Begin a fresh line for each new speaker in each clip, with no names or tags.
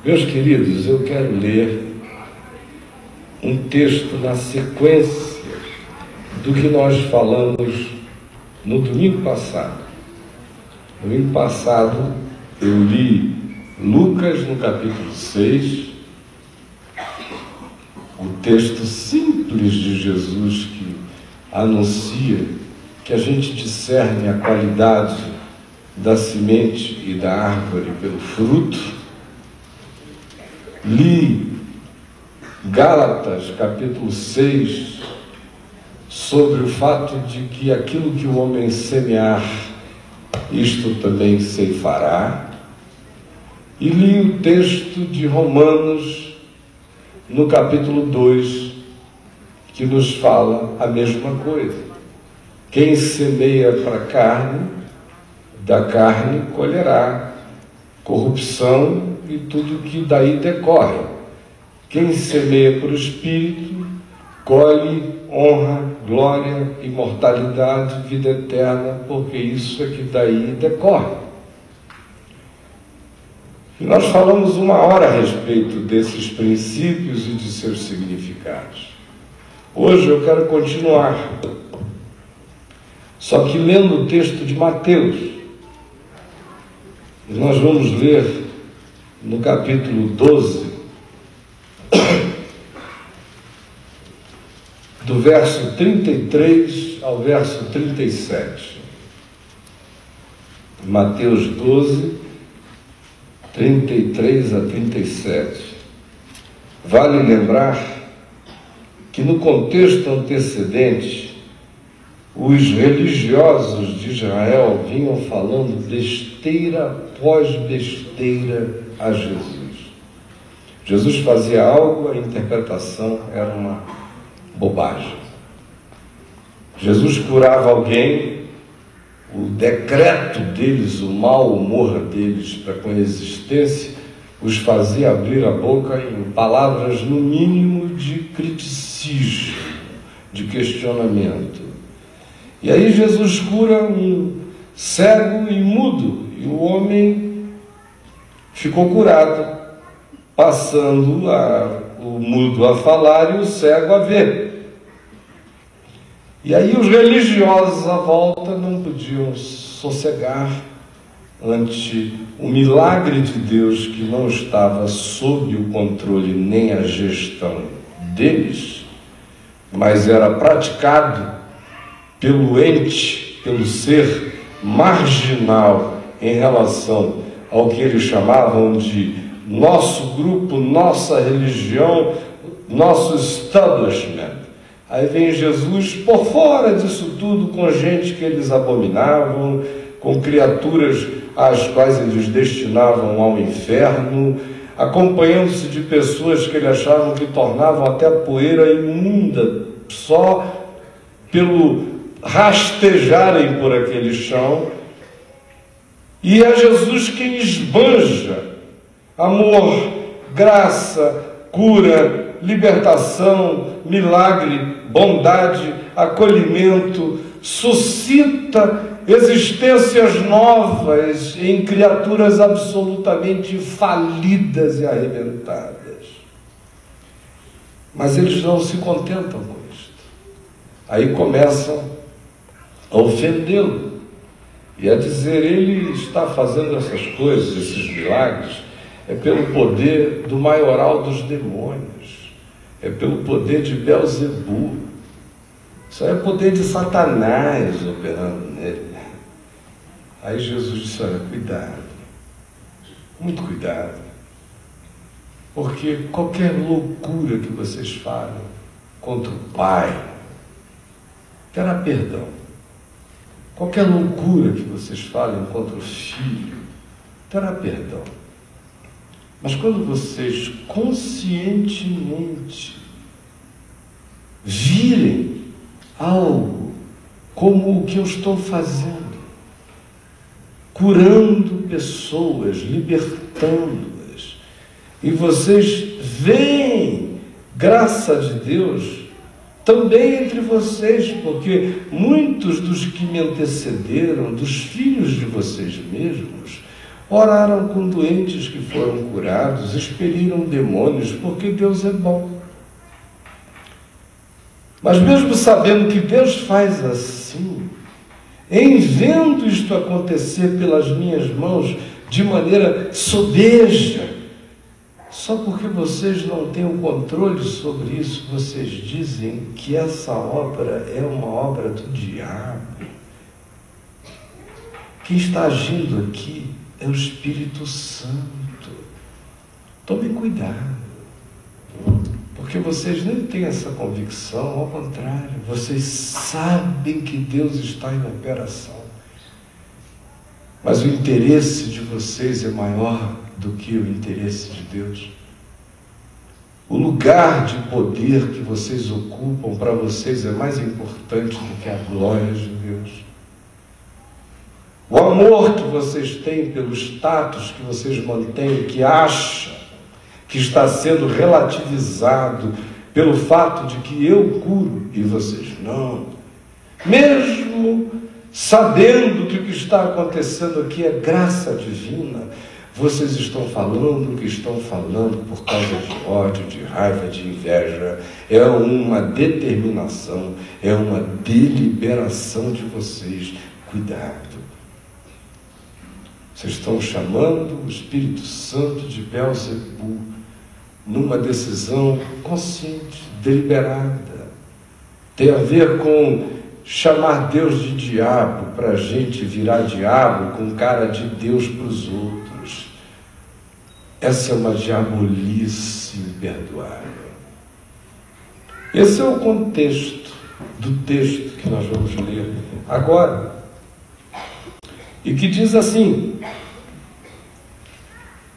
Meus queridos, eu quero ler um texto na sequência do que nós falamos no domingo passado. No domingo passado eu li Lucas no capítulo 6, o texto simples de Jesus que anuncia que a gente discerne a qualidade da semente e da árvore pelo fruto. Li Gálatas, capítulo 6, sobre o fato de que aquilo que o homem semear, isto também ceifará. E li o texto de Romanos, no capítulo 2, que nos fala a mesma coisa. Quem semeia para a carne, da carne colherá corrupção e tudo que daí decorre. Quem semeia para o Espírito, colhe honra, glória, imortalidade, vida eterna, porque isso é que daí decorre. E nós falamos 1 hora a respeito desses princípios e de seus significados. Hoje eu quero continuar, só que lendo o texto de Mateus. Nós vamos ler no capítulo 12, do verso 33 ao verso 37. Mateus 12, 33 a 37. Vale lembrar que no contexto antecedente, os religiosos de Israel vinham falando besteira após besteira a Jesus. Jesus fazia algo, a interpretação era uma bobagem. Jesus curava alguém, o decreto deles, o mau humor deles para com a existência, os fazia abrir a boca em palavras, no mínimo, de criticismo, de questionamento. E aí Jesus cura um cego e mudo, e o homem ficou curado, passando o mudo a falar e o cego a ver. E aí os religiosos à volta não podiam sossegar ante o milagre de Deus que não estava sob o controle nem a gestão deles, mas era praticado pelo ente, pelo ser marginal em relação ao que eles chamavam de nosso grupo, nossa religião, nosso establishment. Aí vem Jesus por fora disso tudo, com gente que eles abominavam, com criaturas às quais eles destinavam ao inferno, acompanhando-se de pessoas que ele achavam que tornavam até a poeira imunda, só pelo rastejarem por aquele chão. E é Jesus quem esbanja amor, graça, cura, libertação, milagre, bondade, acolhimento, suscita existências novas em criaturas absolutamente falidas e arrebentadas. Mas eles não se contentam com isto. Aí começam a ofendê-lo e a dizer: ele está fazendo essas coisas, esses milagres, é pelo poder do maioral dos demônios, é pelo poder de Belzebu, isso é poder de Satanás operando nele. Aí Jesus disse: olha, cuidado, muito cuidado, porque qualquer loucura que vocês falem contra o Pai terá perdão. Qualquer loucura que vocês falem contra o Filho terá perdão. Mas quando vocês conscientemente virem algo como o que eu estou fazendo, curando pessoas, libertando-as, e vocês veem graça de Deus também entre vocês, porque muitos dos que me antecederam, dos filhos de vocês mesmos, oraram com doentes que foram curados, expeliram demônios, porque Deus é bom. Mas mesmo sabendo que Deus faz assim, em vendo isto acontecer pelas minhas mãos de maneira sobeja, só porque vocês não têm o controle sobre isso, vocês dizem que essa obra é uma obra do diabo. Quem está agindo aqui é o Espírito Santo. Tome cuidado, porque vocês nem têm essa convicção, ao contrário, vocês sabem que Deus está em operação. Mas o interesse de vocês é maior do que o interesse de Deus. O lugar de poder que vocês ocupam para vocês é mais importante do que a glória de Deus. O amor que vocês têm pelo status que vocês mantêm, que acham que está sendo relativizado pelo fato de que eu curo e vocês não, mesmo sabendo que o que está acontecendo aqui é graça divina, vocês estão falando o que estão falando por causa de ódio, de raiva, de inveja. É uma determinação, é uma deliberação de vocês. Cuidado. Vocês estão chamando o Espírito Santo de Beelzebul numa decisão consciente, deliberada. Tem a ver com chamar Deus de diabo para a gente virar diabo com cara de Deus para os outros. Essa é uma diabolice imperdoável. Esse é o contexto do texto que nós vamos ler agora. E que diz assim,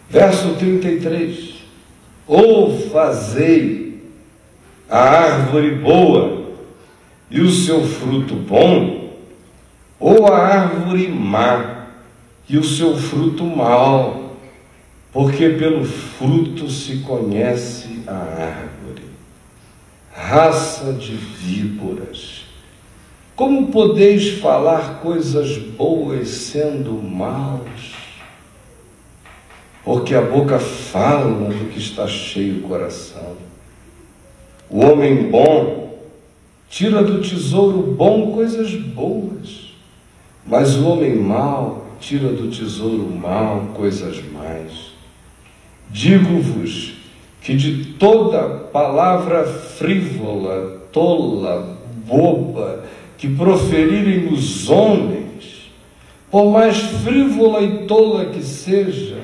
verso 33, ou fazei a árvore boa e o seu fruto bom, ou a árvore má e o seu fruto mau, porque pelo fruto se conhece a árvore. Raça de víboras, como podeis falar coisas boas sendo maus? Porque a boca fala do que está cheio o coração. O homem bom tira do tesouro bom coisas boas, mas o homem mau tira do tesouro mau coisas más. Digo-vos que de toda palavra frívola, tola, boba, que proferirem os homens, por mais frívola e tola que seja,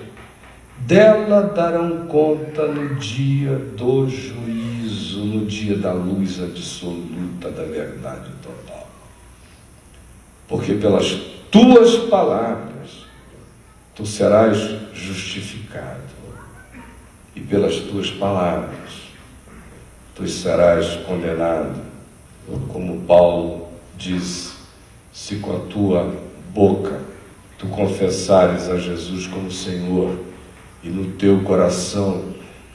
dela darão conta no dia do juízo, no dia da luz absoluta da verdade total. Porque pelas tuas palavras tu serás justificado, e pelas tuas palavras tu serás condenado, como Paulo diz: se com a tua boca tu confessares a Jesus como Senhor e no teu coração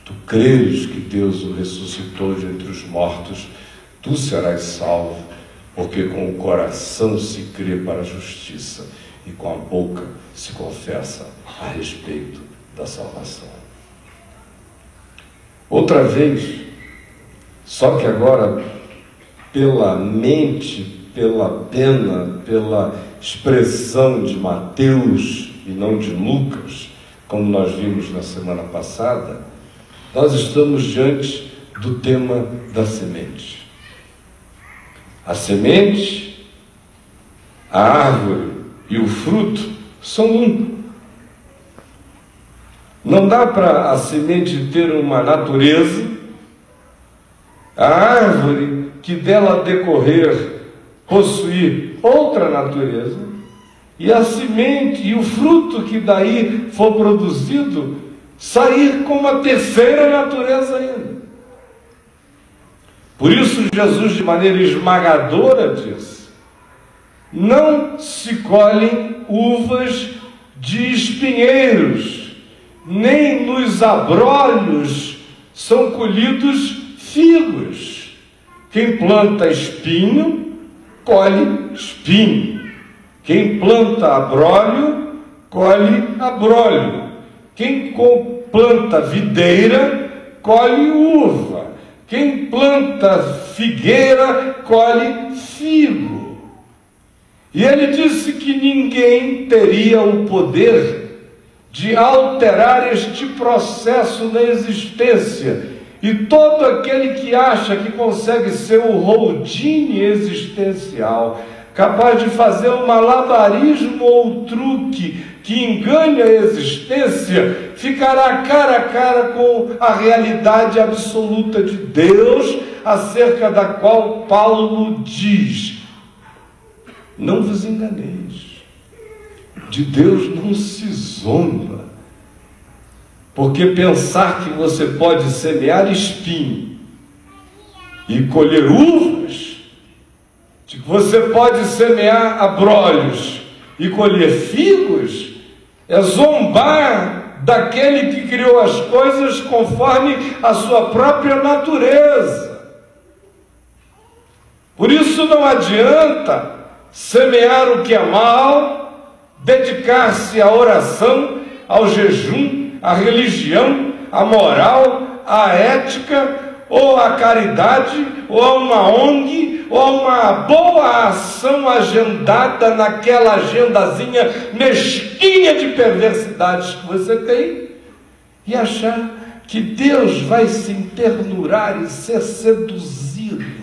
tu creres que Deus o ressuscitou de entre os mortos, tu serás salvo, porque com o coração se crê para a justiça e com a boca se confessa a respeito da salvação. Outra vez, só que agora pela mente, pela pena, pela expressão de Mateus e não de Lucas, como nós vimos na semana passada, nós estamos diante do tema da semente. A semente, a árvore e o fruto são um. Não dá para a semente ter uma natureza, a árvore que dela decorrer possuir outra natureza, e a semente e o fruto que daí for produzido sair com uma terceira natureza ainda. Por isso Jesus, de maneira esmagadora, diz: não se colhem uvas de espinheiros, nem nos abrolhos são colhidos figos. Quem planta espinho, colhe espinho. Quem planta abrolho, colhe abrolho. Quem planta videira, colhe uva. Quem planta figueira, colhe figo. E ele disse que ninguém teria o poder de alterar este processo na existência. E todo aquele que acha que consegue ser o Houdini existencial, capaz de fazer um malabarismo ou truque que engane a existência, ficará cara a cara com a realidade absoluta de Deus, acerca da qual Paulo diz: não vos enganeis, de Deus não se zomba, porque pensar que você pode semear espinho e colher uvas, de que você pode semear abrolhos e colher figos, é zombar daquele que criou as coisas conforme a sua própria natureza. Por isso não adianta semear o que é mal, dedicar-se à oração, ao jejum, à religião, à moral, à ética, ou à caridade, ou a uma ONG, ou a uma boa ação agendada naquela agendazinha mesquinha de perversidades que você tem, e achar que Deus vai se internurar e ser seduzido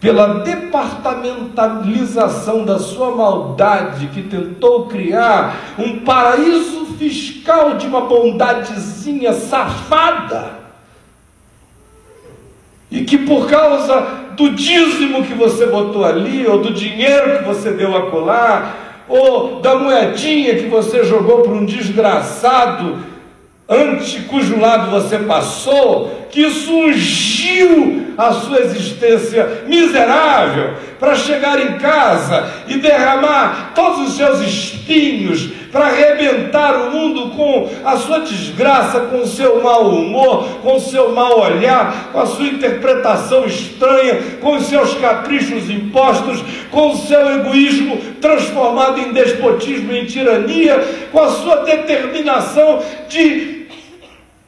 pela departamentalização da sua maldade, que tentou criar um paraíso fiscal de uma bondadezinha safada, e que por causa do dízimo que você botou ali, ou do dinheiro que você deu acolá, ou da moedinha que você jogou para um desgraçado ante cujo lado você passou, que isso ungiu a sua existência miserável para chegar em casa e derramar todos os seus espinhos, para arrebentar o mundo com a sua desgraça, com o seu mau humor, com o seu mau olhar, com a sua interpretação estranha, com os seus caprichos impostos, com o seu egoísmo transformado em despotismo e em tirania, com a sua determinação de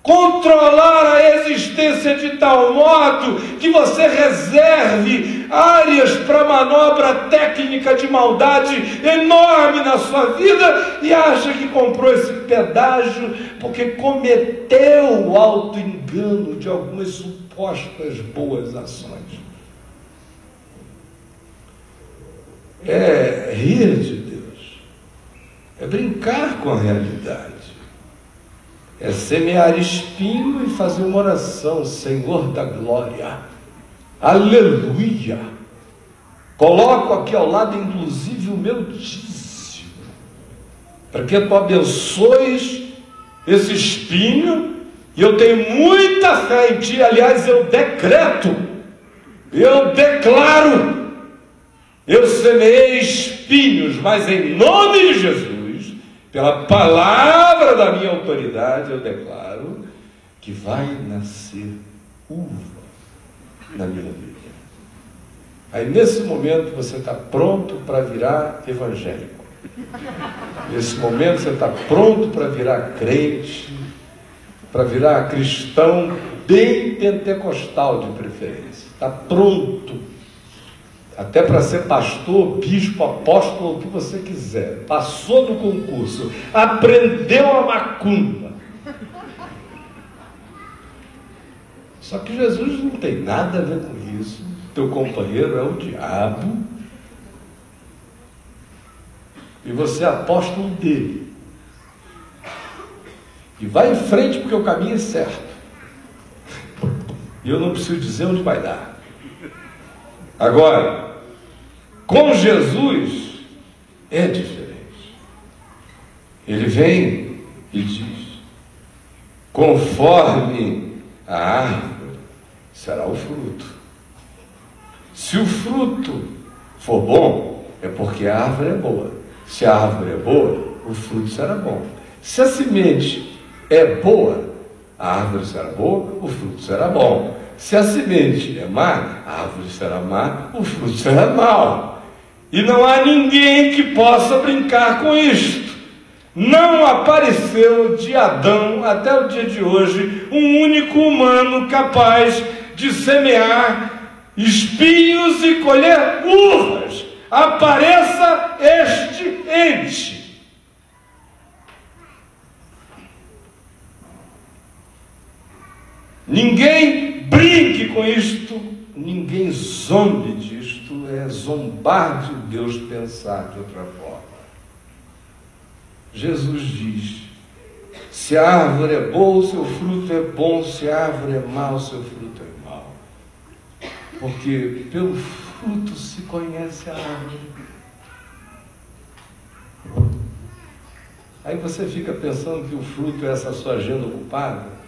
controlar a existência de tal modo que você reserve áreas para manobra técnica de maldade enorme na sua vida, e acha que comprou esse pedágio porque cometeu o auto-engano de algumas supostas boas ações. É rir de Deus, é brincar com a realidade, é semear espinho e fazer uma oração: Senhor da glória, aleluia, coloco aqui ao lado inclusive o meu dízimo, para que tu abençoes esse espinho, e eu tenho muita fé em ti. Aliás, eu decreto, eu declaro, eu semeei espinhos, mas em nome de Jesus, pela palavra da minha autoridade, eu declaro que vai nascer uva na minha vida. Aí nesse momento você está pronto para virar evangélico. Nesse momento você está pronto para virar crente, para virar cristão bem pentecostal de preferência. Está pronto até para ser pastor, bispo, apóstolo, o que você quiser. Passou no concurso, aprendeu a macumba. Só que Jesus não tem nada a ver com isso. Teu companheiro é o diabo, e você é apóstolo dele. E vai em frente, porque o caminho é certo. E eu não preciso dizer onde vai dar. Agora, com Jesus é diferente. Ele vem e diz: conforme a árvore será o fruto. Se o fruto for bom, é porque a árvore é boa. Se a árvore é boa, o fruto será bom. Se a semente é boa, a árvore será boa, o fruto será bom. Se a semente é má, a árvore será má, o fruto será mau. E não há ninguém que possa brincar com isto. Não apareceu de Adão até o dia de hoje um único humano capaz de semear espinhos e colher uvas. Apareça este ente. Ninguém brinque com isto, ninguém zombe disto, é zombar de Deus pensar de outra forma. Jesus diz: se a árvore é boa, o seu fruto é bom, se a árvore é má, o seu fruto é mau. Porque pelo fruto se conhece a árvore. Aí você fica pensando que o fruto é essa sua agenda ocupada,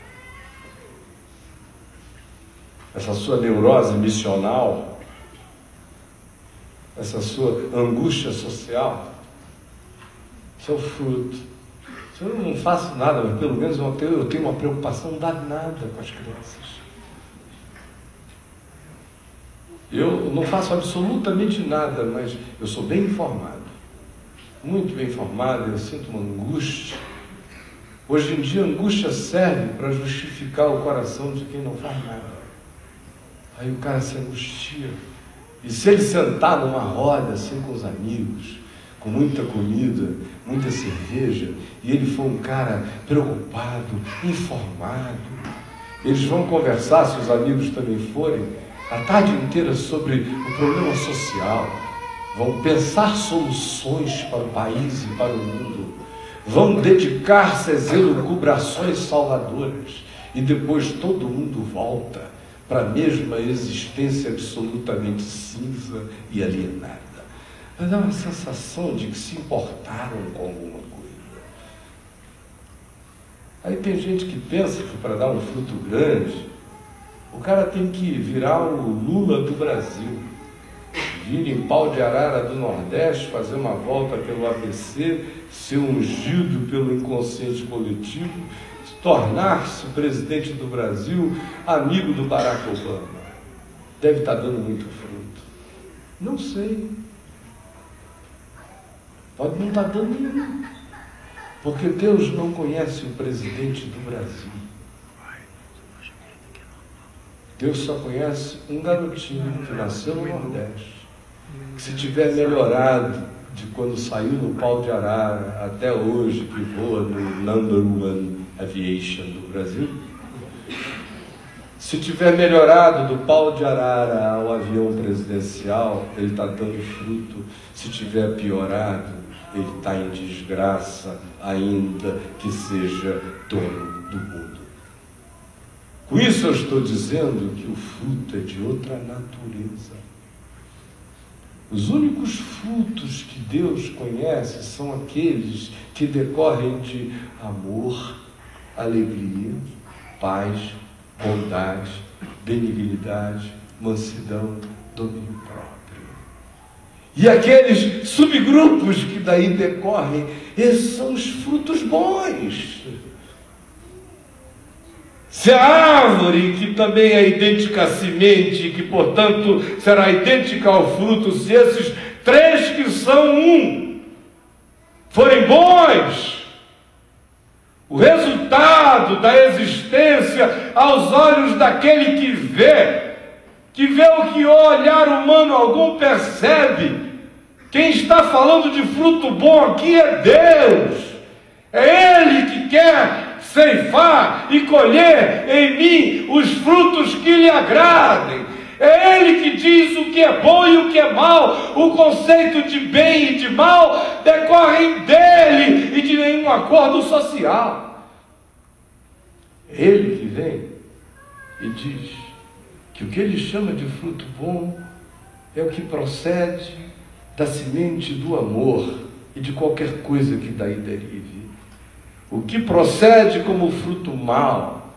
essa sua neurose missional, essa sua angústia social. Isso é o fruto. Eu não faço nada, mas pelo menos eu tenho uma preocupação danada com as crianças. Eu não faço absolutamente nada, mas eu sou bem informado. Muito bem informado, eu sinto uma angústia. Hoje em dia, a angústia serve para justificar o coração de quem não faz nada. Aí o cara se angustia. E se ele sentar numa roda assim com os amigos, com muita comida, muita cerveja, e ele for um cara preocupado, informado, eles vão conversar, se os amigos também forem, a tarde inteira sobre o problema social, vão pensar soluções para o país e para o mundo, vão dedicar-se às elucubrações salvadoras, e depois todo mundo volta para a mesma existência absolutamente cinza e alienada. Mas dá uma sensação de que se importaram com alguma coisa. Aí tem gente que pensa que para dar um fruto grande, o cara tem que virar o Lula do Brasil, vir em Pau de Arara do Nordeste, fazer uma volta pelo ABC, ser ungido pelo inconsciente coletivo, tornar-se presidente do Brasil, amigo do Barack Obama. Deve estar dando muito fruto. Não sei. Pode não estar dando nenhum. Porque Deus não conhece o presidente do Brasil. Deus só conhece um garotinho que nasceu no Nordeste, que se tiver melhorado de quando saiu no Pau de Arara até hoje, que voa no #1 Aviation do Brasil, se tiver melhorado do Pau de Arara ao avião presidencial, ele está dando fruto. Se tiver piorado, ele está em desgraça, ainda que seja dono do mundo. Com isso eu estou dizendo que o fruto é de outra natureza. Os únicos frutos que Deus conhece são aqueles que decorrem de amor, alegria, paz, bondade, benignidade, mansidão, domínio próprio. E aqueles subgrupos que daí decorrem, esses são os frutos bons. Se a árvore, que também é idêntica à semente, que portanto será idêntica ao fruto, se esses três que são um forem bons, o resultado da existência aos olhos daquele que vê o que o olhar humano algum percebe. Quem está falando de fruto bom aqui é Deus. É Ele que quer ceifar e colher em mim os frutos que lhe agradem. É Ele que diz o que é bom e o que é mal. O conceito de bem e de mal decorrem dele e de nenhum acordo social. É Ele que vem e diz que o que ele chama de fruto bom é o que procede da semente do amor e de qualquer coisa que daí derive. O que procede como fruto mau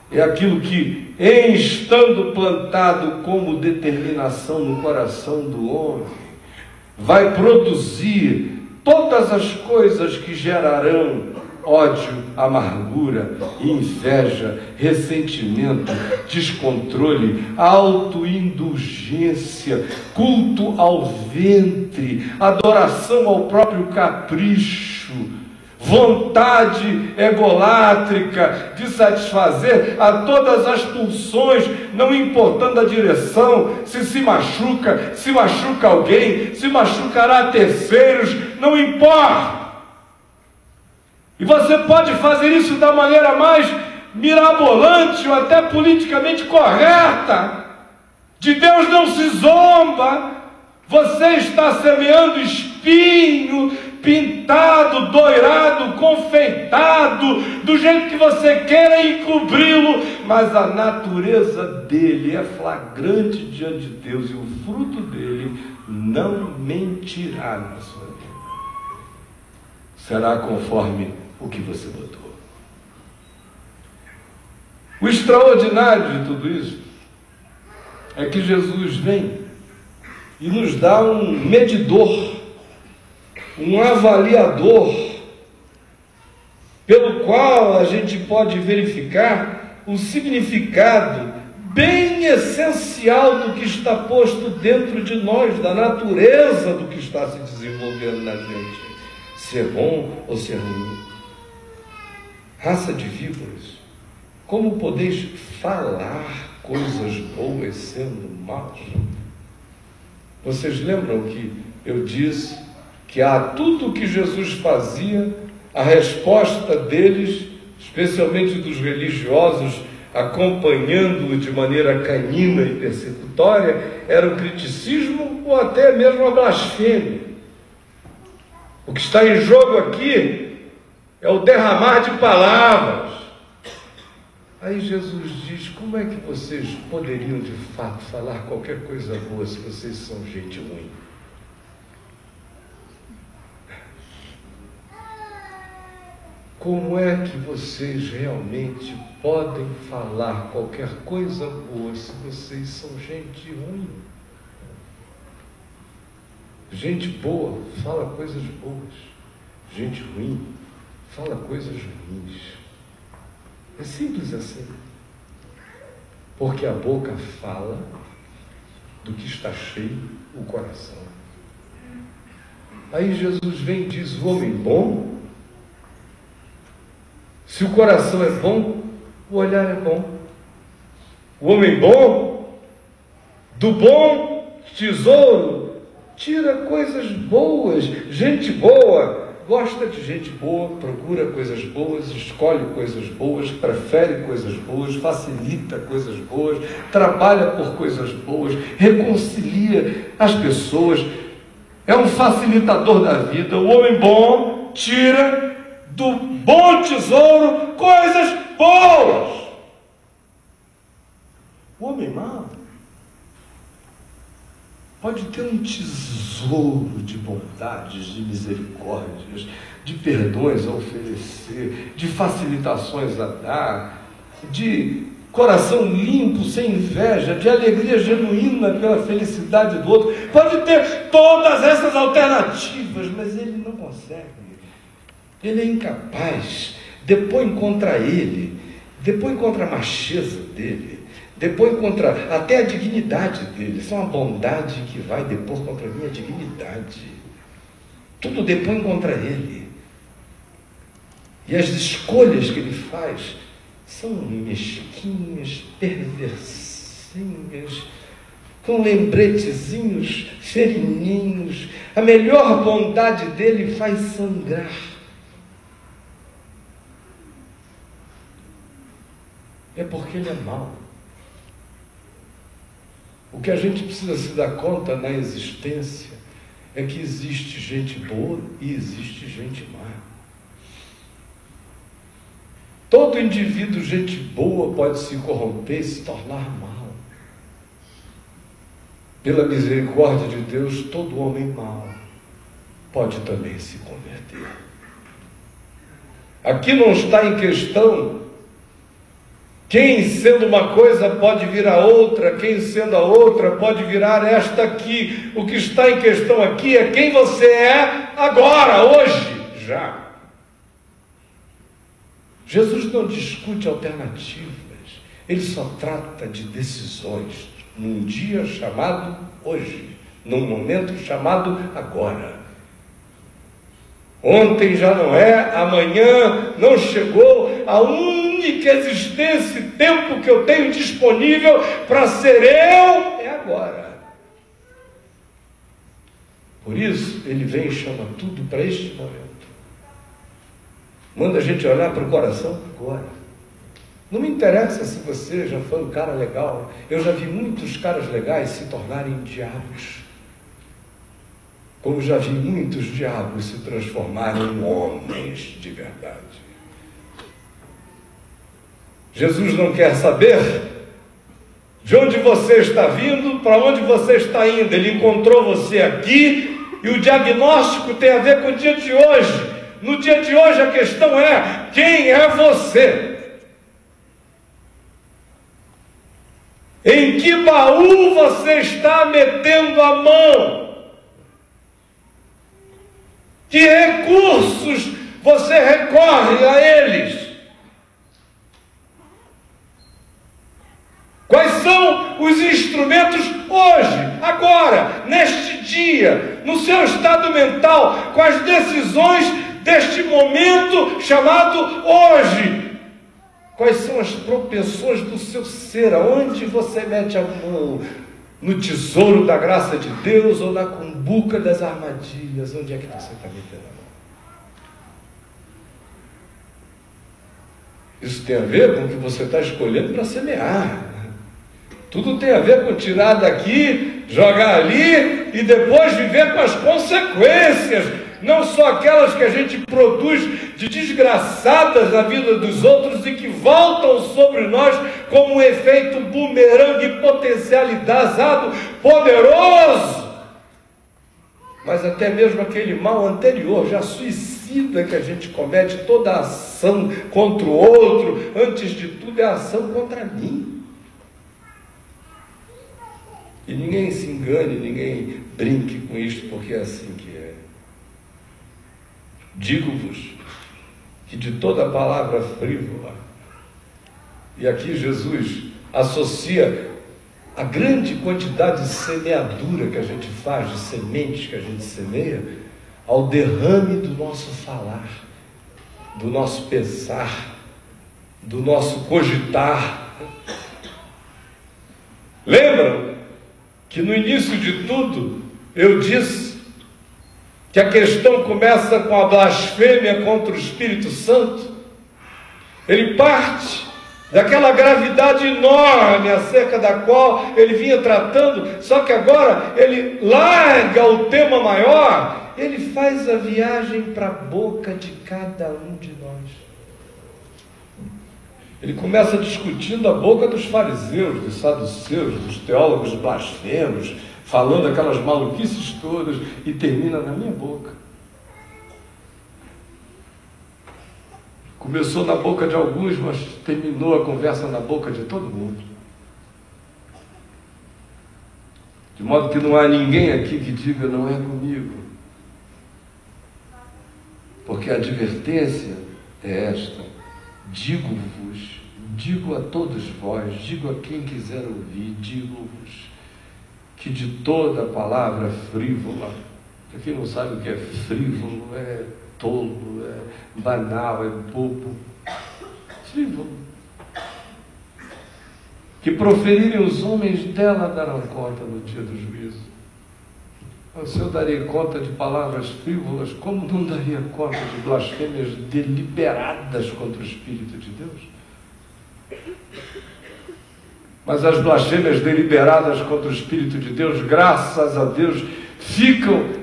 é aquilo que, em estando plantado como determinação no coração do homem, vai produzir todas as coisas que gerarão ódio, amargura, inveja, ressentimento, descontrole, autoindulgência, culto ao ventre, adoração ao próprio capricho, vontade egolátrica de satisfazer a todas as pulsões, não importando a direção, se machuca alguém, se machucará terceiros, não importa. E você pode fazer isso da maneira mais mirabolante ou até politicamente correta. De Deus não se zomba. Você está semeando espinho, pintado, doirado, confeitado, do jeito que você queira encobri-lo, mas a natureza dele é flagrante diante de Deus e o fruto dele não mentirá na sua vida. Será conforme o que você botou. O extraordinário de tudo isso é que Jesus vem e nos dá um medidor, um avaliador, pelo qual a gente pode verificar o significado bem essencial do que está posto dentro de nós, da natureza do que está se desenvolvendo na gente, se é bom ou se é ruim. Raça de víboras, como podeis falar coisas boas sendo maus? Vocês lembram que eu disse que a tudo que Jesus fazia, a resposta deles, especialmente dos religiosos, acompanhando-o de maneira canina e persecutória, era o criticismo ou até mesmo a blasfêmia. O que está em jogo aqui é o derramar de palavras. Aí Jesus diz: como é que vocês poderiam de fato falar qualquer coisa boa se vocês são gente ruim? Como é que vocês realmente podem falar qualquer coisa boa se vocês são gente ruim? Gente boa fala coisas boas. Gente ruim fala coisas ruins. É simples assim. Porque a boca fala do que está cheio o coração. Aí Jesus vem e diz: o homem bom, se o coração é bom, o olhar é bom. O homem bom, do bom tesouro, tira coisas boas. Gente boa gosta de gente boa, procura coisas boas, escolhe coisas boas, prefere coisas boas, facilita coisas boas, trabalha por coisas boas, reconcilia as pessoas, é um facilitador da vida. O homem bom tira do bom tesouro coisas boas. O homem mau pode ter um tesouro de bondades, de misericórdias, de perdões a oferecer, de facilitações a dar, de coração limpo, sem inveja, de alegria genuína pela felicidade do outro. Pode ter todas essas alternativas, mas ele não consegue. Ele é incapaz. Depõe contra ele, depõe contra a macheza dele, depõe contra até a dignidade dele. Isso é uma bondade que vai depor contra a minha dignidade. Tudo depõe contra ele. E as escolhas que ele faz são mesquinhas, perversinhas, com lembretezinhos ferininhos. A melhor bondade dele faz sangrar. É porque ele é mau. O que a gente precisa se dar conta na existência é que existe gente boa e existe gente má. Todo indivíduo, gente boa, pode se corromper e se tornar mal. Pela misericórdia de Deus, todo homem mau pode também se converter. Aqui não está em questão quem sendo uma coisa pode virar outra, quem sendo a outra pode virar esta aqui. O que está em questão aqui é quem você é agora, hoje, já. Jesus não discute alternativas, ele só trata de decisões, num dia chamado hoje, num momento chamado agora. Ontem já não é, amanhã não chegou, a única existência e tempo que eu tenho disponível para ser eu é agora. Por isso, ele vem e chama tudo para este momento. Manda a gente olhar para o coração agora. Não me interessa se você já foi um cara legal. Eu já vi muitos caras legais se tornarem diabos. Como já vi muitos diabos se transformarem em homens de verdade. Jesus não quer saber de onde você está vindo, para onde você está indo. Ele encontrou você aqui e o diagnóstico tem a ver com o dia de hoje. No dia de hoje a questão é: quem é você? Em que baú você está metendo a mão? Que recursos você recorre a eles? Quais são os instrumentos hoje, agora, neste dia, no seu estado mental, com as decisões deste momento chamado hoje? Quais são as propensões do seu ser? Aonde você mete a mão? No tesouro da graça de Deus ou na cumbuca das armadilhas? Onde é que você está metendo a mão? Isso tem a ver com o que você está escolhendo para semear. Tudo tem a ver com tirar daqui, jogar ali e depois viver com as consequências. Não só aquelas que a gente produz de desgraçadas na vida dos outros e que voltam sobre nós como um efeito bumerangue potencializado, poderoso. Mas até mesmo aquele mal anterior, já suicida, que a gente comete, toda a ação contra o outro, antes de tudo é a ação contra mim. E ninguém se engane, ninguém brinque com isso, porque é assim que é. Digo-vos que de toda palavra frívola, e aqui Jesus associa a grande quantidade de semeadura que a gente faz, de sementes que a gente semeia, ao derrame do nosso falar, do nosso pensar, do nosso cogitar. Lembram que no início de tudo eu disse que a questão começa com a blasfêmia contra o Espírito Santo? Ele parte daquela gravidade enorme acerca da qual ele vinha tratando, só que agora ele larga o tema maior, ele faz a viagem para a boca de cada um de nós. Ele começa discutindo a boca dos fariseus, dos saduceus, dos teólogos blasfemos, falando aquelas maluquices todas, e termina na minha boca. Começou na boca de alguns, mas terminou a conversa na boca de todo mundo. De modo que não há ninguém aqui que diga: não é comigo. Porque a advertência é esta: digo-vos, digo a todos vós, digo a quem quiser ouvir, digo-vos, que de toda palavra frívola, para quem não sabe o que é frívolo, é tolo, é banal, é bobo, frívolo, que proferirem os homens dela darão conta no dia do juízo. Se eu darei conta de palavras frívolas, como não daria conta de blasfêmias deliberadas contra o Espírito de Deus? Mas as blasfêmias deliberadas contra o Espírito de Deus, graças a Deus, ficam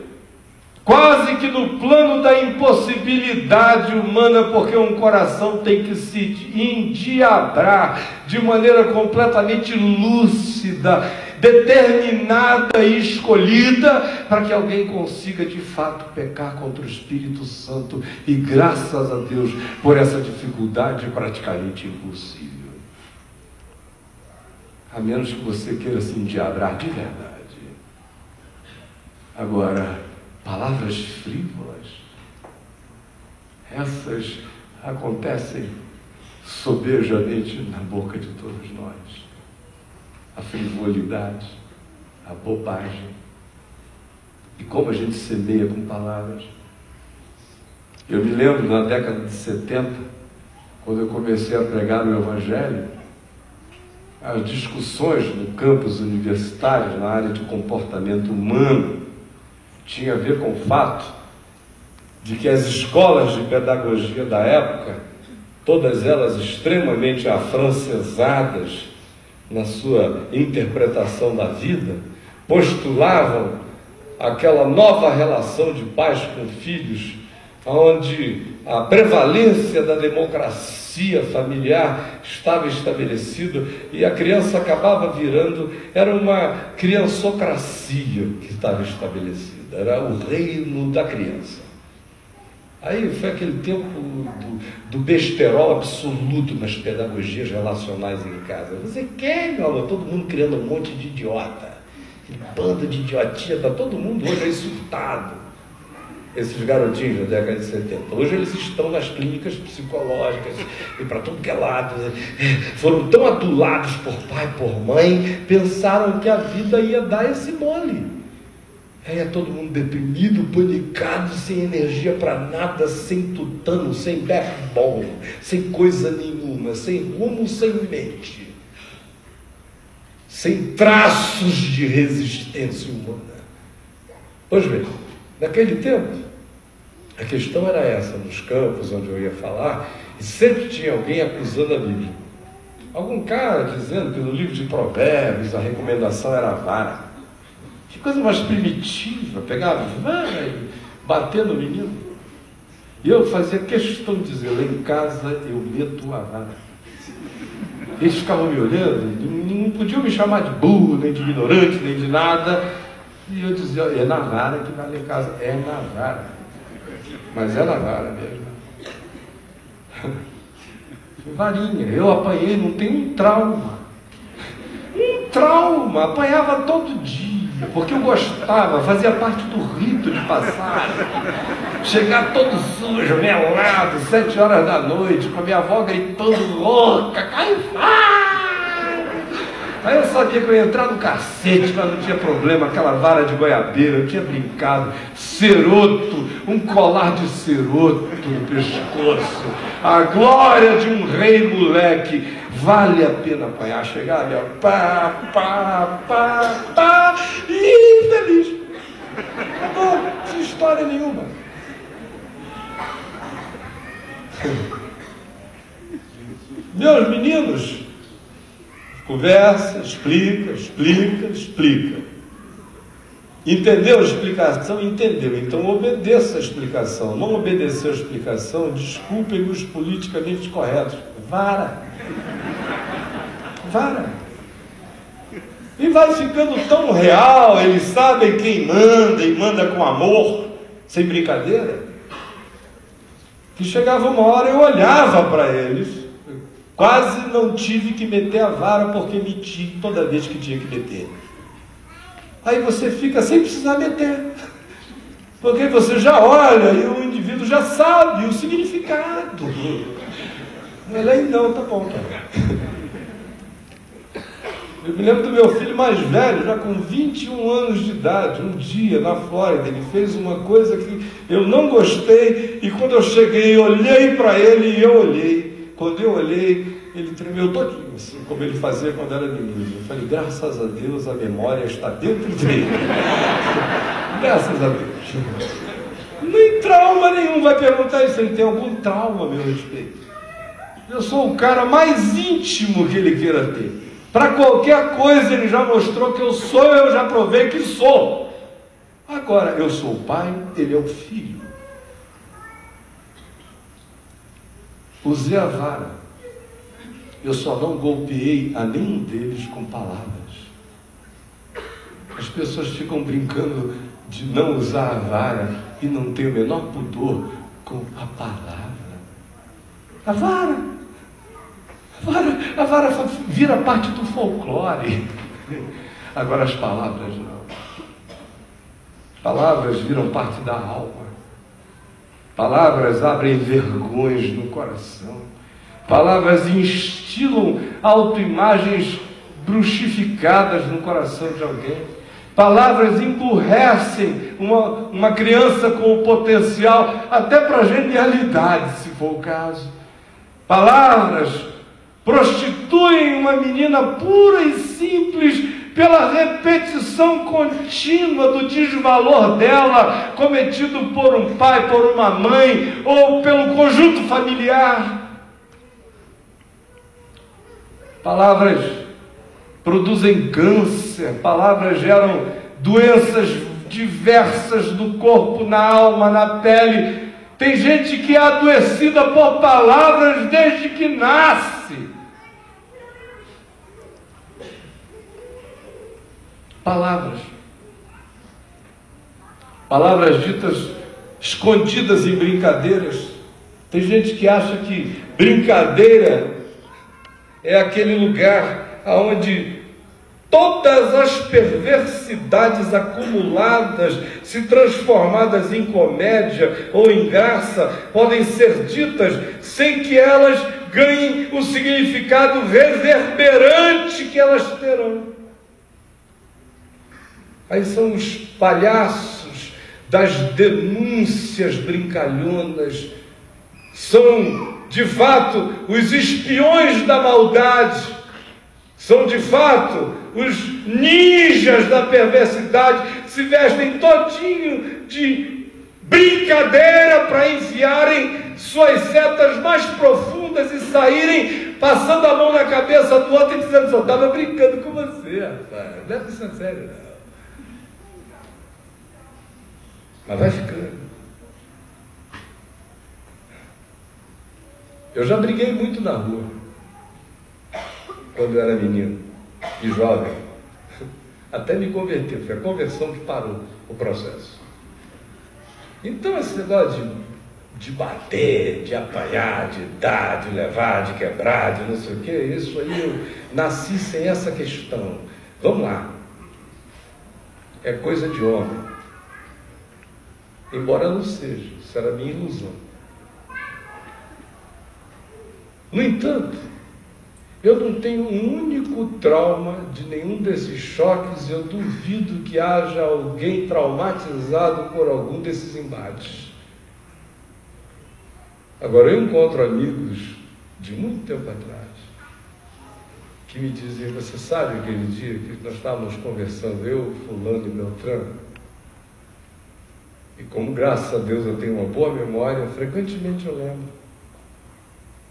quase que no plano da impossibilidade humana, porque um coração tem que se endiabrar de maneira completamente lúcida, determinada e escolhida, para que alguém consiga de fato pecar contra o Espírito Santo, e graças a Deus por essa dificuldade praticamente impossível. A menos que você queira se endiabrar de verdade. Agora, palavras frívolas, essas acontecem sobejamente na boca de todos nós. A frivolidade, a bobagem. E como a gente semeia com palavras. Eu me lembro, na década de 70, quando eu comecei a pregar o Evangelho, as discussões no campus universitário, na área de comportamento humano, tinha a ver com o fato de que as escolas de pedagogia da época, todas elas extremamente afrancesadas na sua interpretação da vida, postulavam aquela nova relação de pais com filhos, onde a prevalência da democracia familiar estava estabelecida e a criança acabava virando, era uma criançocracia que estava estabelecida, era o reino da criança. Aí foi aquele tempo do besterol absoluto nas pedagogias relacionais em casa. Você quer, meu amor, todo mundo criando um monte de idiota, aquele bando de idiotia, está todo mundo hoje aí surtado. Esses garotinhos da década de 70. Hoje eles estão nas clínicas psicológicas e para tudo que é lado. Foram tão adulados por pai, por mãe, pensaram que a vida ia dar esse mole. Aí é todo mundo deprimido, panicado, sem energia para nada, sem tutano, sem backbone, sem coisa nenhuma, sem rumo, sem mente, sem traços de resistência humana. Pois bem, naquele tempo, a questão era essa, nos campos onde eu ia falar, e sempre tinha alguém acusando a Bíblia. Algum cara dizendo que no livro de Provérbios a recomendação era a vara. Que coisa mais primitiva, pegar a vara e bater no menino. E eu fazia questão de dizer, lá em casa eu meto a vara. Eles ficavam me olhando, não podiam me chamar de burro, nem de ignorante, nem de nada. E eu dizia, é na vara que vai lá em casa, é na vara. Mas é na vara mesmo. Varinha, eu apanhei, não tem um trauma. Um trauma, apanhava todo dia, porque eu gostava, fazia parte do rito de passagem. Chegar todo sujo, melado, 7 horas da noite, com a minha avó gritando louca, cai fora! Aí eu sabia que eu ia entrar no cacete, mas não tinha problema, aquela vara de goiabeira, eu tinha brincado, ceroto, um colar de ceroto no pescoço, a glória de um rei moleque, vale a pena apanhar, chegar ali, ó, pá, pá, pá, pá, e feliz. Acabou, sem história nenhuma. Meus meninos, conversa, explica, explica, explica. Entendeu a explicação? Entendeu. Então obedeça a explicação. Não obedeceu a explicação, desculpem os politicamente corretos. Vara. Vara. E vai ficando tão real, eles sabem quem manda e manda com amor, sem brincadeira, que chegava uma hora eu olhava para eles, quase não tive que meter a vara porque meti toda vez que tinha que meter. Aí você fica sem precisar meter, porque você já olha e o indivíduo já sabe o significado. Mas aí não, tá bom. Eu me lembro do meu filho mais velho, já com 21 anos de idade, um dia na Flórida, ele fez uma coisa que eu não gostei, e quando eu cheguei, olhei para ele e eu olhei. Quando eu olhei, ele tremeu todinho, assim, como ele fazia quando era menino. Eu falei, graças a Deus, a memória está dentro dele. Graças a Deus. Nem trauma nenhum. Vai perguntar se ele tem algum trauma a meu respeito. Eu sou o cara mais íntimo que ele queira ter. Para qualquer coisa ele já mostrou que eu sou, eu já provei que sou. Agora, eu sou o pai, ele é o filho. Usei a vara. Eu só não golpeei a nenhum deles com palavras. As pessoas ficam brincando de não usar a vara e não ter o menor pudor com a palavra. A vara. A vara vira parte do folclore. Agora as palavras não. Palavras viram parte da alma. Palavras abrem vergões no coração. Palavras instilam autoimagens bruxificadas no coração de alguém. Palavras emburrecem uma criança com o potencial até para genialidade, se for o caso. Palavras prostituem uma menina pura e simples pela repetição contínua do desvalor dela, cometido por um pai, por uma mãe, ou pelo conjunto familiar. Palavras produzem câncer, palavras geram doenças diversas do corpo, na alma, na pele. Tem gente que é adoecida por palavras desde que nasce. Palavras ditas escondidas em brincadeiras. Tem gente que acha que brincadeira é aquele lugar onde todas as perversidades acumuladas, se transformadas em comédia ou em graça, podem ser ditas sem que elas ganhem o significado reverberante que elas terão. Aí são os palhaços das denúncias brincalhonas, são de fato os espiões da maldade, são de fato os ninjas da perversidade, se vestem todinho de brincadeira para enfiarem suas setas mais profundas e saírem passando a mão na cabeça do outro e dizendo: só estava brincando com você, rapaz, não é isso sério não. Mas vai ficando. Eu já briguei muito na rua, quando eu era menino e jovem, até me converter. Foi a conversão que parou o processo. Então esse negócio de bater, de apanhar, de dar, de levar, de quebrar, de não sei o que, isso aí eu nasci sem essa questão. Vamos lá. É coisa de homem. Embora não seja, isso era minha ilusão. No entanto, eu não tenho um único trauma de nenhum desses choques, e eu duvido que haja alguém traumatizado por algum desses embates. Agora, eu encontro amigos de muito tempo atrás que me dizem: você sabe aquele dia que nós estávamos conversando, eu, fulano e Beltrano? E como, graças a Deus, eu tenho uma boa memória, frequentemente eu lembro.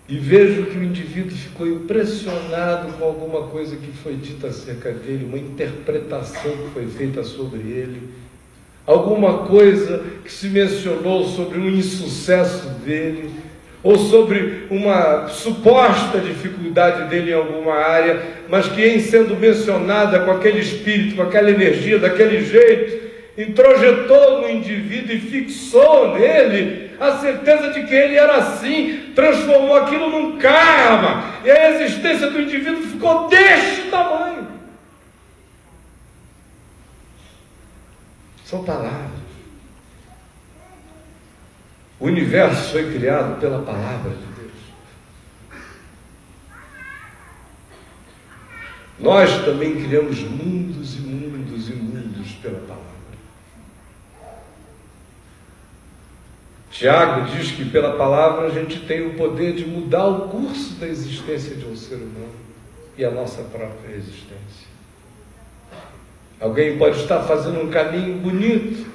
E vejo que o indivíduo ficou impressionado com alguma coisa que foi dita acerca dele, uma interpretação que foi feita sobre ele, alguma coisa que se mencionou sobre um insucesso dele, ou sobre uma suposta dificuldade dele em alguma área, mas que, em sendo mencionada com aquele espírito, com aquela energia, daquele jeito, introjetou no indivíduo e fixou nele a certeza de que ele era assim, transformou aquilo num karma, e a existência do indivíduo ficou deste tamanho. São palavras. O universo foi criado pela palavra de Deus. Nós também criamos mundos e mundos e mundos pela palavra. Tiago diz que pela palavra a gente tem o poder de mudar o curso da existência de um ser humano e a nossa própria existência. Alguém pode estar fazendo um caminho bonito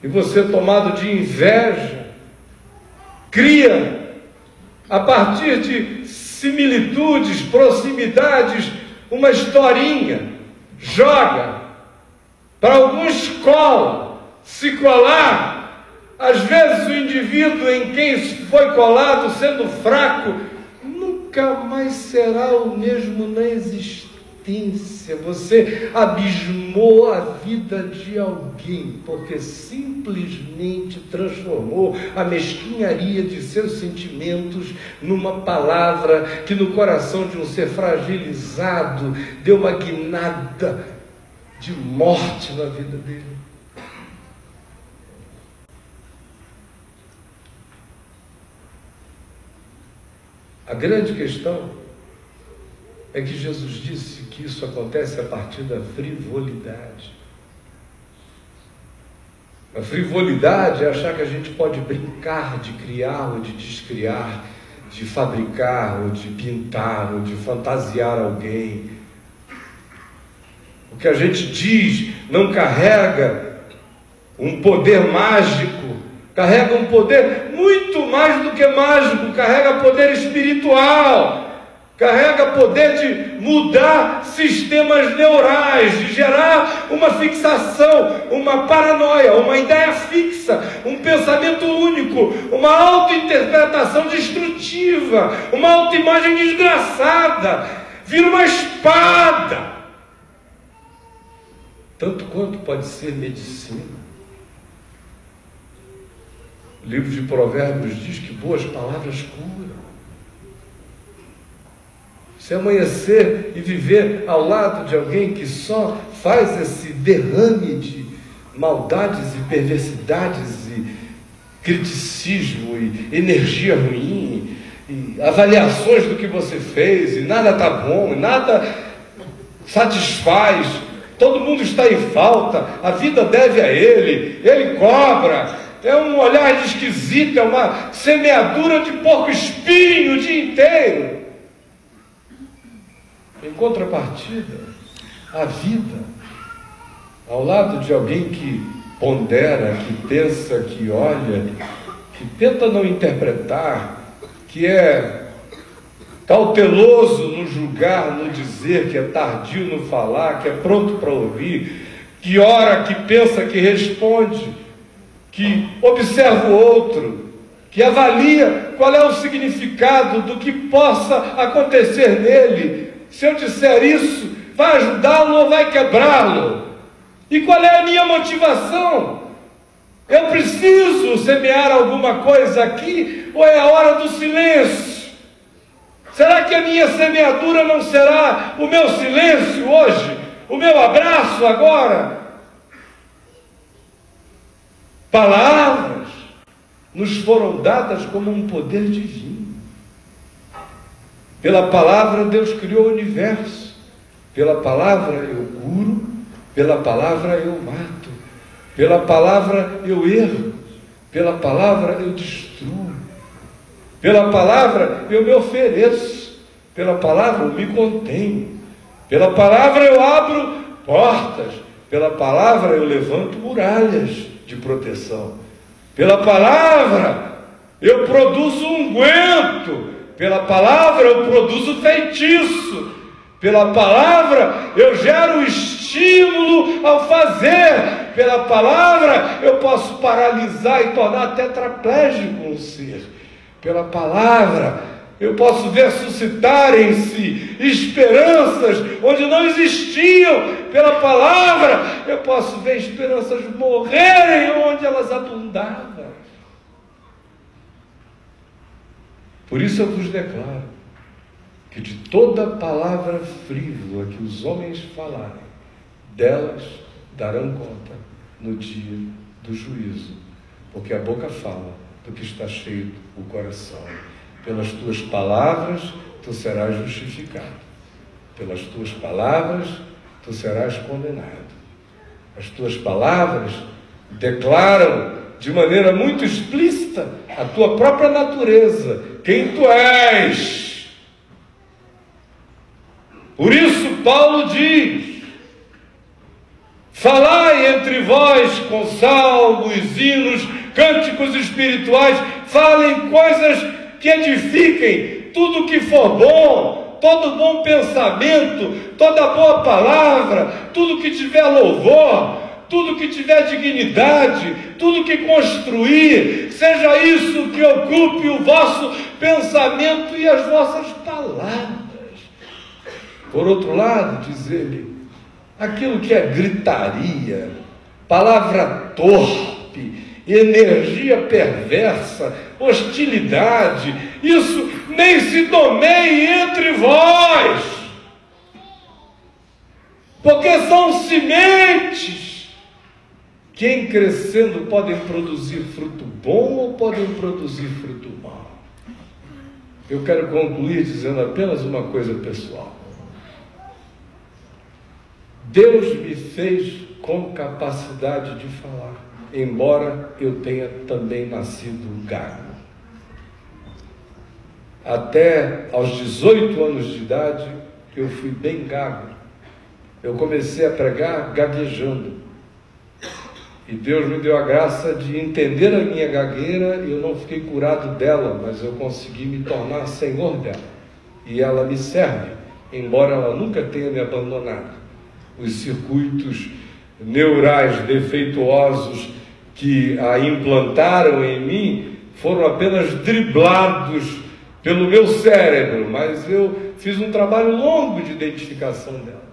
e você, tomado de inveja, cria, a partir de similitudes, proximidades, uma historinha, joga, para alguns cola, se colar. Às vezes o indivíduo em quem foi colado, sendo fraco, nunca mais será o mesmo na existência. Você abismou a vida de alguém, porque simplesmente transformou a mesquinharia de seus sentimentos numa palavra que no coração de um ser fragilizado deu uma guinada de morte na vida dele. A grande questão é que Jesus disse que isso acontece a partir da frivolidade. A frivolidade é achar que a gente pode brincar de criar ou de descriar, de fabricar ou de pintar ou de fantasiar alguém. O que a gente diz não carrega um poder mágico, carrega um poder muito mais do que mágico, carrega poder espiritual. Carrega poder de mudar sistemas neurais, de gerar uma fixação, uma paranoia, uma ideia fixa, um pensamento único, uma autointerpretação destrutiva, uma autoimagem desgraçada. Vira uma espada. Tanto quanto pode ser medicina. O livro de Provérbios diz que boas palavras curam. Se amanhecer e viver ao lado de alguém que só faz esse derrame de maldades e perversidades e criticismo e energia ruim e avaliações do que você fez e nada está bom, e nada satisfaz, todo mundo está em falta, a vida deve a ele cobra, é um olhar de esquisito, é uma semeadura de porco-espinho o dia inteiro. Em contrapartida, a vida, ao lado de alguém que pondera, que pensa, que olha, que tenta não interpretar, que é cauteloso no julgar, no dizer, que é tardio no falar, que é pronto para ouvir, que ora, que pensa, que responde, que observa o outro, que avalia qual é o significado do que possa acontecer nele. Se eu disser isso, vai ajudá-lo ou vai quebrá-lo? E qual é a minha motivação? Eu preciso semear alguma coisa aqui ou é a hora do silêncio? Será que a minha semeadura não será o meu silêncio hoje? O meu abraço agora? Palavras nos foram dadas como um poder divino. Pela palavra Deus criou o universo. Pela palavra eu curo, pela palavra eu mato, pela palavra eu erro, pela palavra eu destruo, pela palavra eu me ofereço, pela palavra eu me contenho, pela palavra eu abro portas, pela palavra eu levanto muralhas de proteção, pela palavra eu produzo unguento, pela palavra eu produzo feitiço, pela palavra eu gero estímulo ao fazer, pela palavra eu posso paralisar e tornar tetraplégico um ser, pela palavra eu posso ver suscitarem-se esperanças onde não existiam, pela palavra eu posso ver esperanças morrerem onde elas abundavam. Por isso eu vos declaro que de toda palavra frívola que os homens falarem, delas darão conta no dia do juízo, porque a boca fala do que está cheio o coração. Pelas tuas palavras tu serás justificado, pelas tuas palavras tu serás condenado. As tuas palavras declaram de maneira muito explícita a tua própria natureza, quem tu és. Por isso Paulo diz: falai entre vós com salmos, hinos, cânticos espirituais, falem coisas que edifiquem, tudo que for bom, todo bom pensamento, toda boa palavra, tudo que tiver louvor, tudo que tiver dignidade, tudo que construir, seja isso que ocupe o vosso pensamento e as vossas palavras. Por outro lado, diz ele, aquilo que é gritaria, palavra torpe, energia perversa, hostilidade, isso nem se nomeie entre vós, porque são sementes que em crescendo podem produzir fruto bom ou podem produzir fruto mau. Eu quero concluir dizendo apenas uma coisa pessoal. Deus me fez com capacidade de falar. embora eu tenha também nascido gago. Até aos 18 anos de idade, eu fui bem gago. Eu comecei a pregar gaguejando. E Deus me deu a graça de entender a minha gagueira, e eu não fiquei curado dela, mas eu consegui me tornar senhor dela. E ela me serve, embora ela nunca tenha me abandonado. Os circuitos neurais defeituosos que a implantaram em mim foram apenas driblados pelo meu cérebro, mas eu fiz um trabalho longo de identificação dela.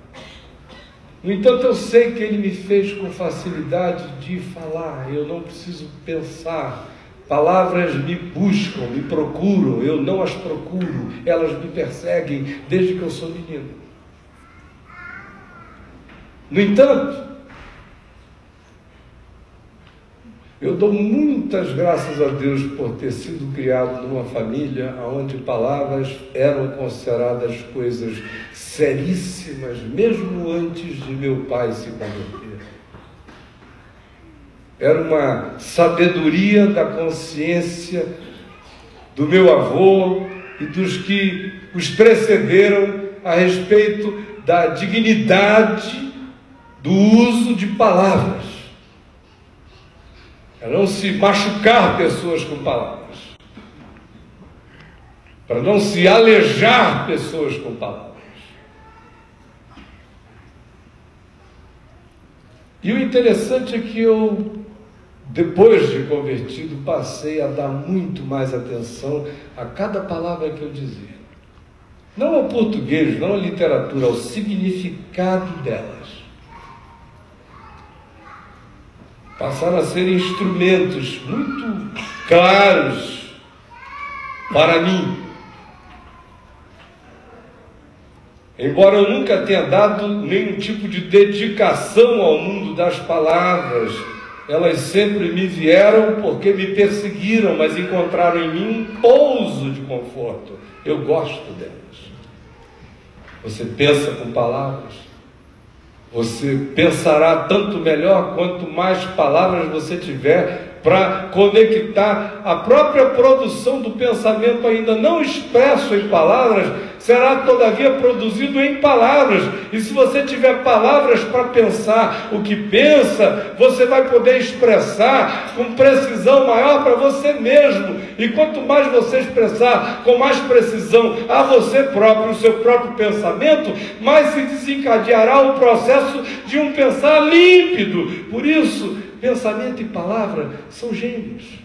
No entanto, eu sei que Ele me fez com facilidade de falar, eu não preciso pensar. Palavras me buscam, me procuram, eu não as procuro, elas me perseguem desde que eu sou menino. No entanto, eu dou muitas graças a Deus por ter sido criado numa família onde palavras eram consideradas coisas seríssimas, mesmo antes de meu pai se converter. Era uma sabedoria da consciência do meu avô e dos que os precederam a respeito da dignidade do uso de palavras. Para não se machucar pessoas com palavras. Para não se alejar pessoas com palavras. E o interessante é que eu, depois de convertido, passei a dar muito mais atenção a cada palavra que eu dizia. Não ao português, não à literatura, ao significado delas. Passaram a ser instrumentos muito claros para mim. Embora eu nunca tenha dado nenhum tipo de dedicação ao mundo das palavras, elas sempre me vieram porque me perseguiram, mas encontraram em mim um pouso de conforto. Eu gosto delas. Você pensa com palavras. Você pensará tanto melhor quanto mais palavras você tiver para conectar a própria produção do pensamento ainda não expresso em palavras, será todavia produzido em palavras. E se você tiver palavras para pensar o que pensa, você vai poder expressar com precisão maior para você mesmo. E quanto mais você expressar com mais precisão a você próprio, o seu próprio pensamento, mais se desencadeará o processo de um pensar límpido. Por isso, pensamento e palavra são gêmeos.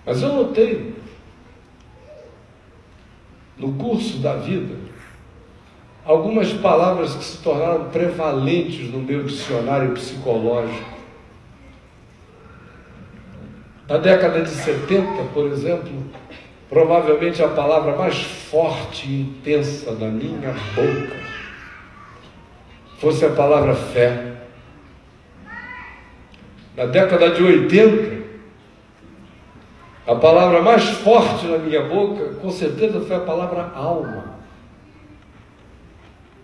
Mas eu notei, no curso da vida, algumas palavras que se tornaram prevalentes no meu dicionário psicológico. Na década de 70, por exemplo, provavelmente a palavra mais forte e intensa da minha boca fosse a palavra fé. Na década de 80, a palavra mais forte na minha boca, com certeza, foi a palavra alma.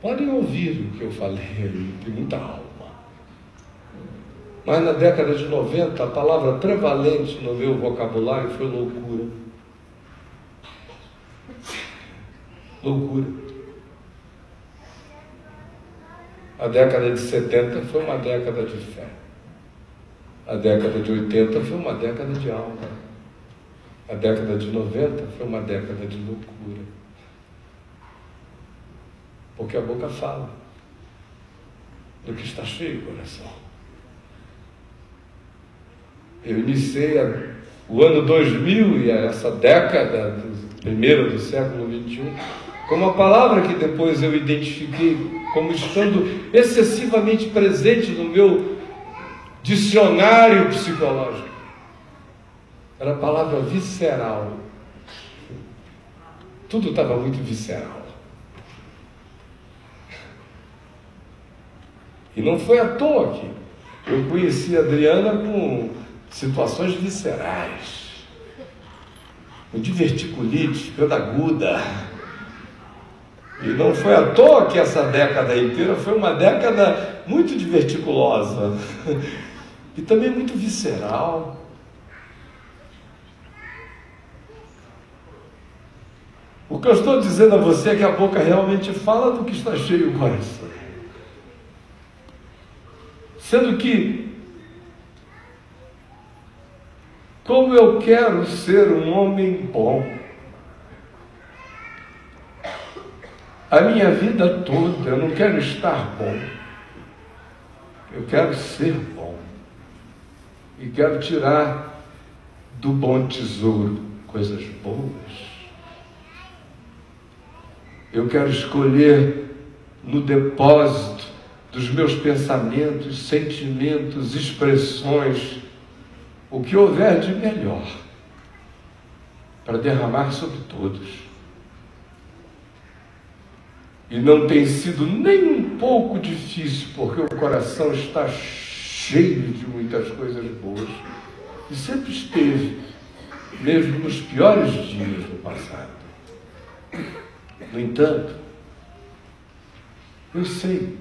Podem ouvir o que eu falei, tem muita alma. Mas na década de 90, a palavra prevalente no meu vocabulário foi loucura. Loucura. A década de 70 foi uma década de fé. A década de 80 foi uma década de alma. A década de 90 foi uma década de loucura. Porque a boca fala do que está cheio o coração. Eu iniciei o ano 2000 e essa década, primeira do século XXI, com uma palavra que depois eu identifiquei como estando excessivamente presente no meu dicionário psicológico. Era a palavra visceral. Tudo estava muito visceral. E não foi à toa que eu conheci a Adriana com situações viscerais, com diverticulite, ficando aguda. E não foi à toa que essa década inteira foi uma década muito diverticulosa e também muito visceral. O que eu estou dizendo a você é que a boca realmente fala do que está cheio o coração. Sendo que, como eu quero ser um homem bom, a minha vida toda eu não quero estar bom, eu quero ser bom. E quero tirar do bom tesouro coisas boas. Eu quero escolher no depósito dos meus pensamentos, sentimentos, expressões, o que houver de melhor, para derramar sobre todos. E não tem sido nem um pouco difícil, porque o coração está cheio de muitas coisas boas, e sempre esteve, mesmo nos piores dias do passado. No entanto, eu sei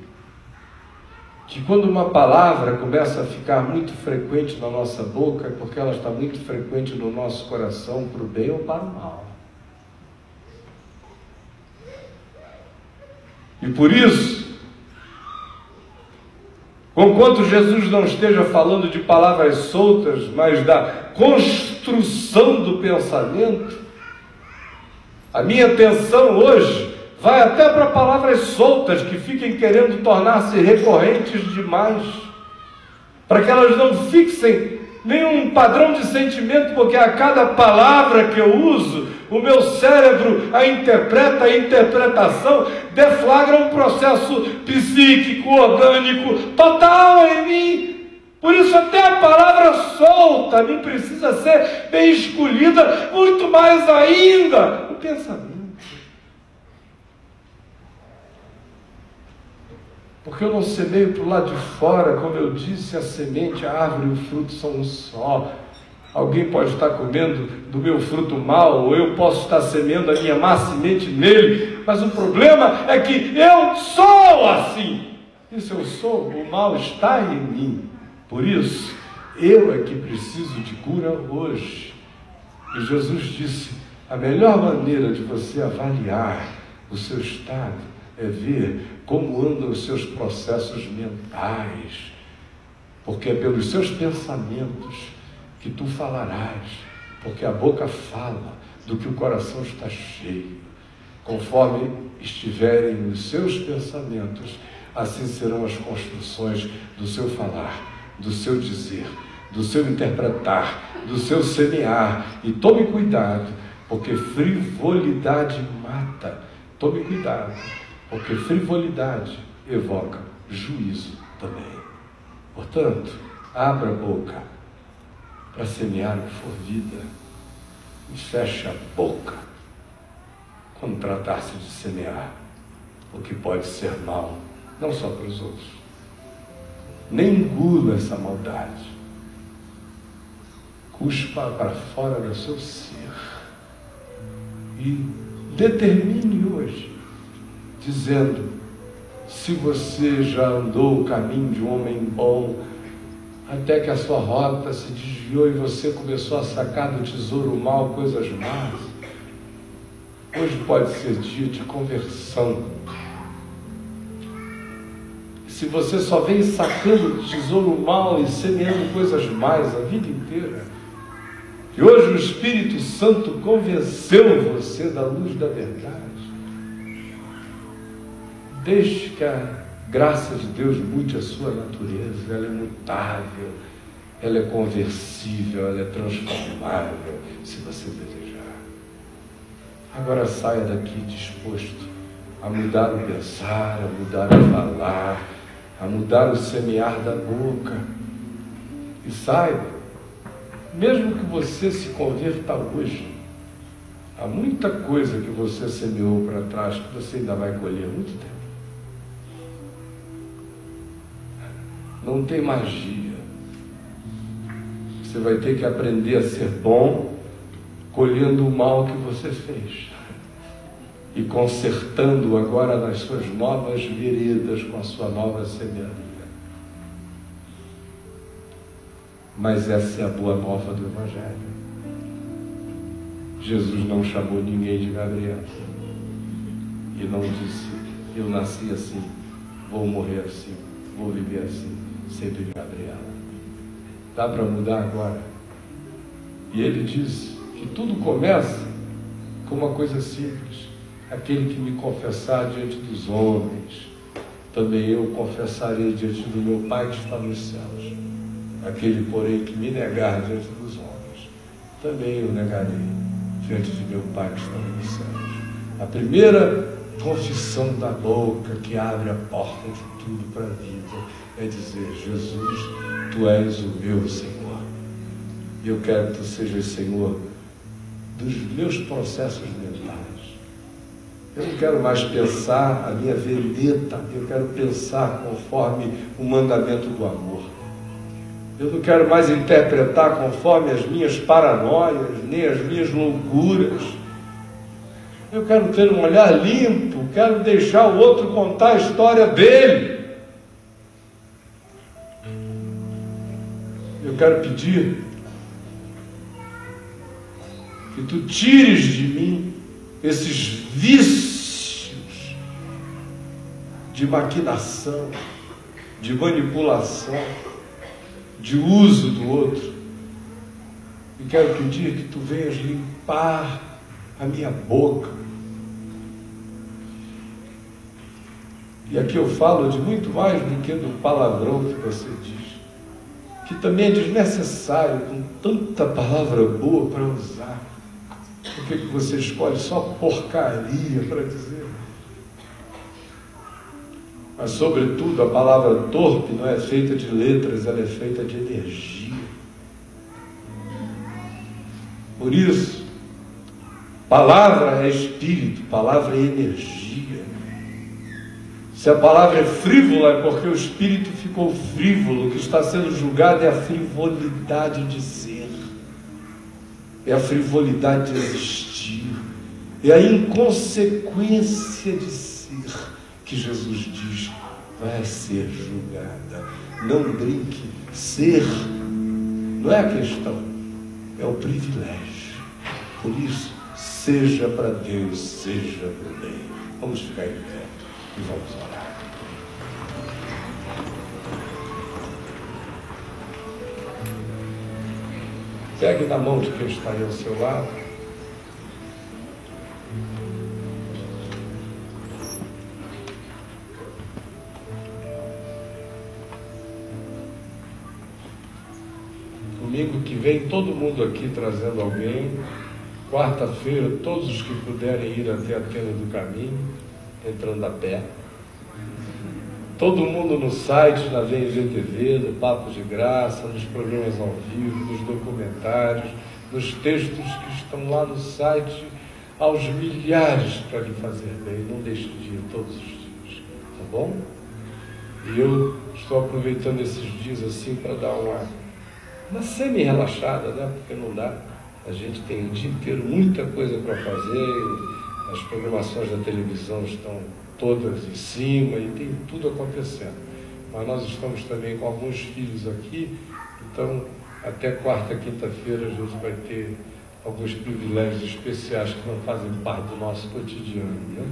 que quando uma palavra começa a ficar muito frequente na nossa boca, é porque ela está muito frequente no nosso coração, para o bem ou para o mal. E por isso, conquanto Jesus não esteja falando de palavras soltas, mas da construção do pensamento, a minha atenção hoje vai até para palavras soltas que fiquem querendo tornar-se recorrentes demais, para que elas não fixem nenhum padrão de sentimento, porque a cada palavra que eu uso, o meu cérebro a interpreta, a interpretação deflagra um processo psíquico, orgânico, total em mim. Por isso até a palavra solta me precisa ser bem escolhida, muito mais ainda o pensamento. Porque eu não semeio para o lado de fora, como eu disse, a semente, a árvore e o fruto são um só. Alguém pode estar comendo do meu fruto mal, ou eu posso estar semeando a minha má semente nele, mas o problema é que eu sou assim. E se eu sou, o mal está em mim. Por isso, eu é que preciso de cura hoje. E Jesus disse, a melhor maneira de você avaliar o seu estado é ver como andam os seus processos mentais, porque é pelos seus pensamentos que tu falarás, porque a boca fala do que o coração está cheio. Conforme estiverem os seus pensamentos, assim serão as construções do seu falar, do seu dizer, do seu interpretar, do seu semear. E tome cuidado, porque frivolidade mata. Tome cuidado, porque frivolidade evoca juízo também. Portanto, abra a boca para semear o que for vida e feche a boca quando tratar-se de semear o que pode ser mal, não só para os outros. Nem engula essa maldade. Cuspa para fora do seu ser e determine hoje, dizendo, se você já andou o caminho de um homem bom, até que a sua rota se desviou e você começou a sacar do tesouro mal coisas más, hoje pode ser dia de conversão. Se você só vem sacando do tesouro mal e semeando coisas más a vida inteira, e hoje o Espírito Santo convenceu você da luz da verdade, deixe que a graça de Deus mude a sua natureza. Ela é mutável, ela é conversível, ela é transformável, se você desejar. Agora saia daqui disposto a mudar o pensar, a mudar o falar, a mudar o semear da boca. E saiba, mesmo que você se converta hoje, há muita coisa que você semeou para trás que você ainda vai colher muito tempo. Não tem magia. Você vai ter que aprender a ser bom colhendo o mal que você fez. e consertando agora nas suas novas veredas com a sua nova semeadura. Mas essa é a boa nova do Evangelho. Jesus não chamou ninguém de Gabriel e não disse: eu nasci assim, vou morrer assim, vou viver assim, sendo de Gabriel. Dá para mudar agora? E ele diz que tudo começa com uma coisa simples: aquele que me confessar diante dos homens, também eu confessarei diante do meu Pai que está nos céus. Aquele, porém, que me negar diante dos homens, também eu negarei diante de meu Pai que está nos céus. A primeira confissão da boca que abre a porta de tudo para a vida é dizer: Jesus, Tu és o meu Senhor. E eu quero que Tu sejas Senhor dos meus processos mentais. Eu não quero mais pensar a minha vendetta, eu quero pensar conforme o mandamento do amor. Eu não quero mais interpretar conforme as minhas paranoias, nem as minhas loucuras. Eu quero ter um olhar limpo, quero deixar o outro contar a história dele. Eu quero pedir que Tu tires de mim esses vícios de maquinação, de manipulação, de uso do outro. E quero pedir que Tu venhas limpar a minha boca. E aqui eu falo de muito mais do que do palavrão que você diz, que também é desnecessário, com tanta palavra boa para usar. Por que você escolhe só porcaria para dizer? Mas, sobretudo, a palavra torpe não é feita de letras, ela é feita de energia. Por isso, palavra é espírito, palavra é energia. Se a palavra é frívola, é porque o espírito ficou frívolo. O que está sendo julgado é a frivolidade de ser, é a frivolidade de existir, é a inconsequência de ser que Jesus diz vai ser julgada. Não brinque, ser não é a questão, é o privilégio. Por isso, seja para Deus, seja para o bem. Vamos ficar em pé e vamos orar. Pegue na mão de quem está aí ao seu lado. Domingo que vem, todo mundo aqui trazendo alguém. Quarta-feira, todos os que puderem ir até a Tenda do Caminho, entrando a pé. Todo mundo no site, na VNG-TV, no Papo de Graça, nos programas ao vivo, nos documentários, nos textos que estão lá no site, aos milhares para lhe fazer bem. Não deixe de ir todos os dias, tá bom? E eu estou aproveitando esses dias assim para dar uma semi-relaxada, né? Porque não dá. A gente tem o dia inteiro muita coisa para fazer, as programações da televisão estão todas em cima e tem tudo acontecendo. Mas nós estamos também com alguns filhos aqui, então até quarta, quinta-feira a gente vai ter alguns privilégios especiais que não fazem parte do nosso cotidiano, né?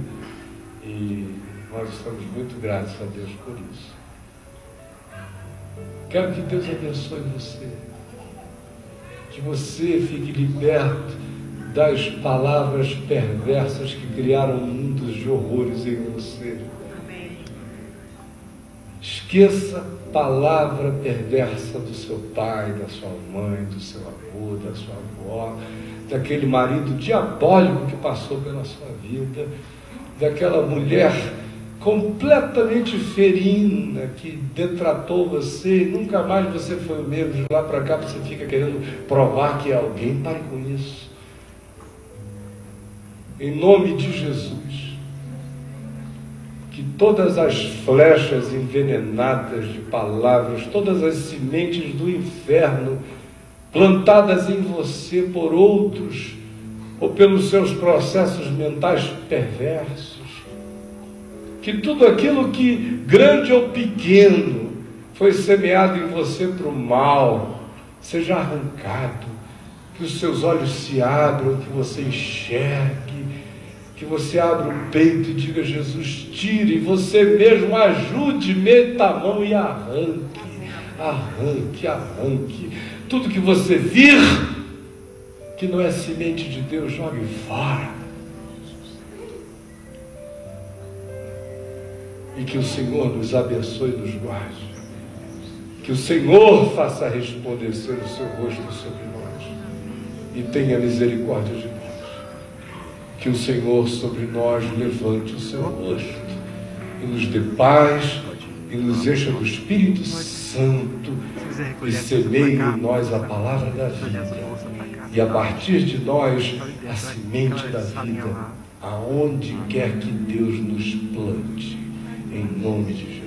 E nós estamos muito gratos a Deus por isso. Quero que Deus abençoe você, que você fique liberto das palavras perversas que criaram mundos de horrores em você. Amém. Esqueça a palavra perversa do seu pai, da sua mãe, do seu avô, da sua avó, daquele marido diabólico que passou pela sua vida, daquela mulher completamente ferina que detratou você e nunca mais você foi o mesmo. De lá para cá você fica querendo provar que é alguém. Pare com isso. Em nome de Jesus, que todas as flechas envenenadas de palavras, todas as sementes do inferno plantadas em você por outros ou pelos seus processos mentais perversos. Que tudo aquilo que, grande ou pequeno, foi semeado em você para o mal, seja arrancado, que os seus olhos se abram, que você enxergue, que você abra o peito e diga: Jesus, tire, e você mesmo ajude, meta a mão e arranque, arranque, arranque. Tudo que você vir que não é semente de Deus, jogue fora. E que o Senhor nos abençoe e nos guarde. Que o Senhor faça resplandecer o seu rosto sobre nós e tenha misericórdia de nós. Que o Senhor sobre nós levante o seu rosto e nos dê paz e nos encha do Espírito Santo e semeie em nós a palavra da vida. E a partir de nós, a semente da vida, aonde quer que Deus nos plante, em nome de Jesus.